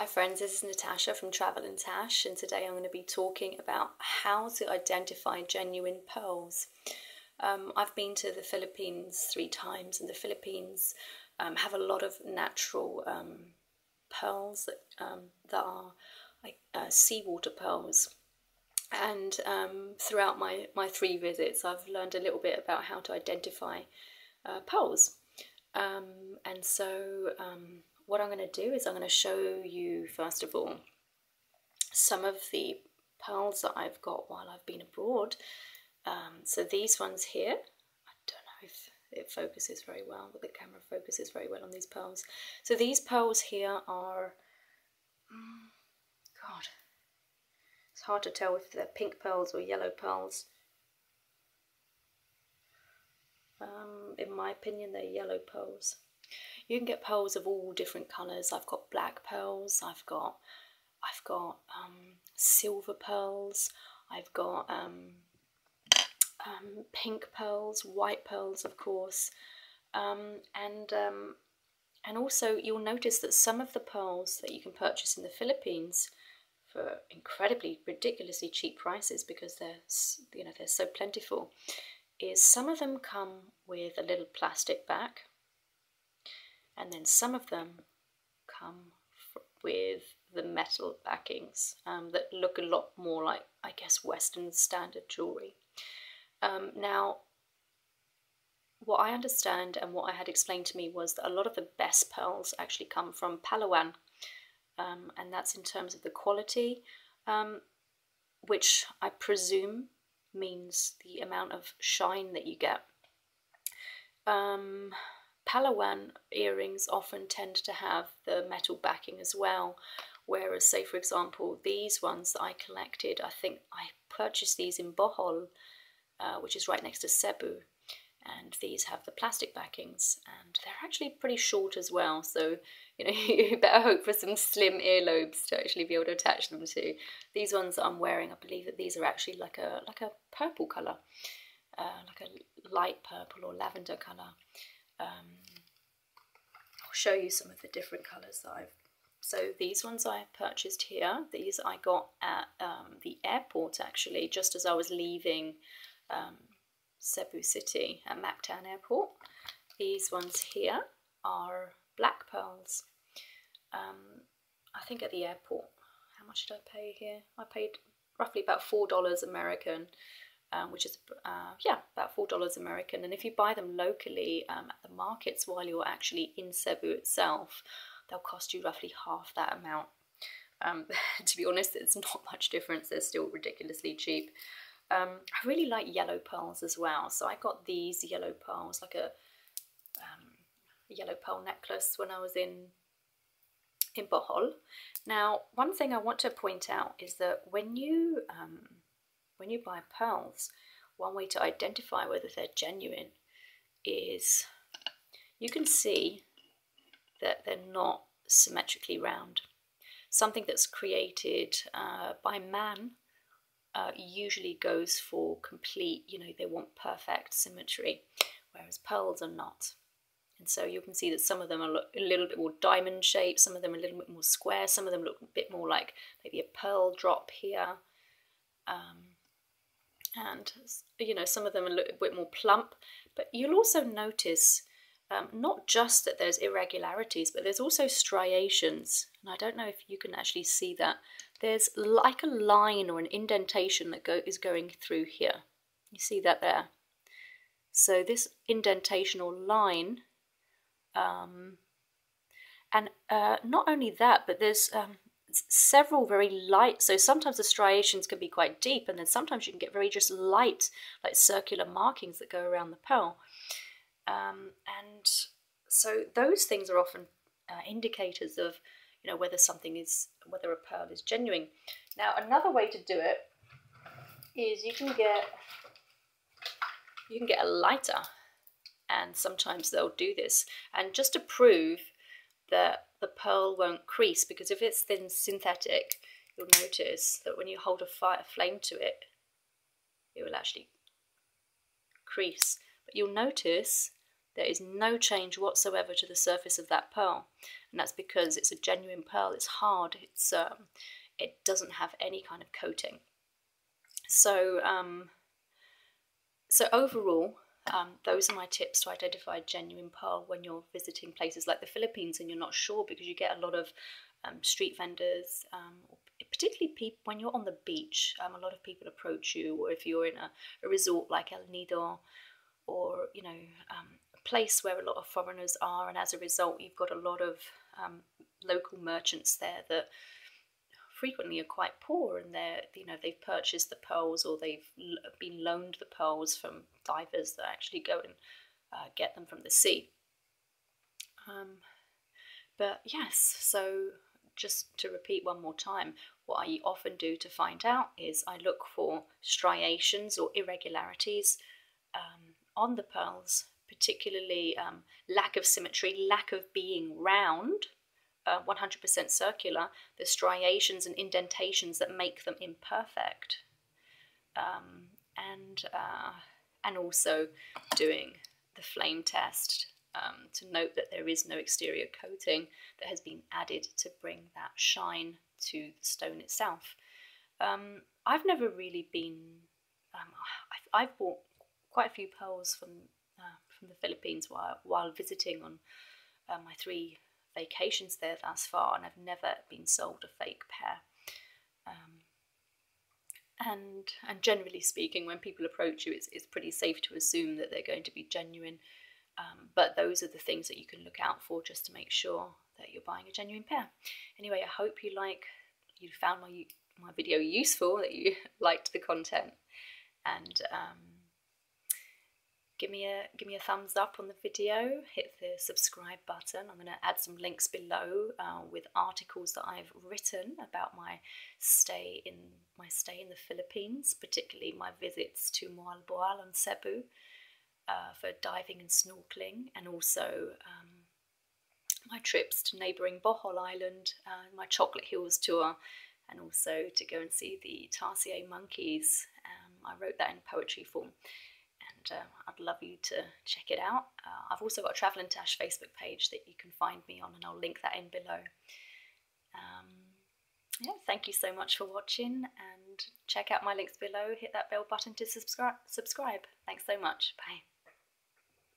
Hi friends, this is Tasha from Travelandtash, and today I'm going to be talking about how to identify genuine pearls. I've been to the Philippines 3 times, and the Philippines have a lot of natural pearls that are like seawater pearls. And throughout my 3 visits, I've learned a little bit about how to identify pearls. What I'm going to do is I'm going to show you, first of all, some of the pearls that I've got while I've been abroad. So these ones here, I don't know if it focuses very well, but the camera focuses very well on these pearls. So these pearls here are, God, it's hard to tell if they're pink pearls or yellow pearls. In my opinion, they're yellow pearls. You can get pearls of all different colours. I've got black pearls, I've got silver pearls, I've got pink pearls, white pearls, of course, and also you'll notice that some of the pearls that you can purchase in the Philippines for incredibly, ridiculously cheap prices, because they're so plentiful, is some of them come with a little plastic back. And then some of them come with the metal backings that look a lot more like, I guess, Western standard jewellery. Now, what I understand and what I had explained to me was that a lot of the best pearls actually come from Palawan, and that's in terms of the quality, which I presume means the amount of shine that you get. Palawan earrings often tend to have the metal backing as well, whereas, say for example, these ones that I collected, I think I purchased these in Bolhol, which is right next to Cebu, and these have the plastic backings, and they're actually pretty short as well, so you better hope for some slim earlobes to actually be able to attach them to. These ones that I'm wearing, I believe that these are actually like a purple colour, like a light purple or lavender colour. I'll show you some of the different colours that so these ones I purchased here. These I got at the airport, actually, just as I was leaving Cebu City at Mactan Airport. These ones here are black pearls. I think at the airport, how much did I pay here? I paid roughly about $4 American. Which is, about $4 American. And if you buy them locally at the markets while you're actually in Cebu itself, they'll cost you roughly half that amount. To be honest, it's not much difference. They're still ridiculously cheap. I really like yellow pearls as well. So I got these yellow pearls, like a yellow pearl necklace when I was in Bohol. Now, one thing I want to point out is that when you buy pearls, one way to identify whether they're genuine is you can see that they're not symmetrically round. Something that's created by man usually goes for complete, they want perfect symmetry, whereas pearls are not. And so you can see that some of them are a little bit more diamond shaped, some of them are a little bit more square, some of them look a bit more like maybe a pearl drop here. And some of them are a little bit more plump, but you'll also notice not just that there's irregularities, but there's also striations, and I don't know if you can actually see that. There's like a line or an indentation that is going through here. You see that there? So this indentation or line, and not only that, but there's several very light, so sometimes the striations can be quite deep, and then sometimes you can get very just light, like circular markings that go around the pearl. And so those things are often indicators of, whether a pearl is genuine. Now, another way to do it is you can get a lighter, and sometimes they'll do this, and just to prove that the pearl won't crease, because if it's thin synthetic, you'll notice that when you hold a flame to it, it will actually crease. But you'll notice There is no change whatsoever to the surface of that pearl, and that's because it's a genuine pearl. It's hard. It doesn't have any kind of coating. So, so overall, those are my tips to identify a genuine pearl when you're visiting places like the Philippines and you're not sure, because you get a lot of street vendors, particularly people when you're on the beach. A lot of people approach you, or if you're in a resort like El Nido, or a place where a lot of foreigners are, and as a result you've got a lot of local merchants there that frequently are quite poor, and they've purchased the pearls, or they've been loaned the pearls from divers that actually go and get them from the sea. But yes, so just to repeat one more time, what I often do to find out is I look for striations or irregularities on the pearls, particularly lack of symmetry, lack of being round, 100% circular, the striations and indentations that make them imperfect, and also doing the flame test to note that there is no exterior coating that has been added to bring that shine to the stone itself. I've never really been, I've bought quite a few pearls from the Philippines while visiting on my 3 vacations there thus far, and I've never been sold a fake pair. And generally speaking, when people approach you, it's pretty safe to assume that they're going to be genuine. But those are the things that you can look out for just to make sure that you're buying a genuine pair. Anyway, I hope you found my video useful, that you liked the content, and give me a thumbs up on the video, hit the subscribe button. I'm going to add some links below with articles that I've written about my stay in the Philippines, particularly my visits to Bolhol and Cebu for diving and snorkeling, and also my trips to neighbouring Bohol Island, my Chocolate Hills tour, and also to go and see the Tasha monkeys. I wrote that in poetry form, and I'd love you to check it out. I've also got a Travelandtash Facebook page that you can find me on, and I'll link that in below. Yeah, thank you so much for watching, and check out my links below. Hit that bell button to subscribe. Thanks so much. Bye.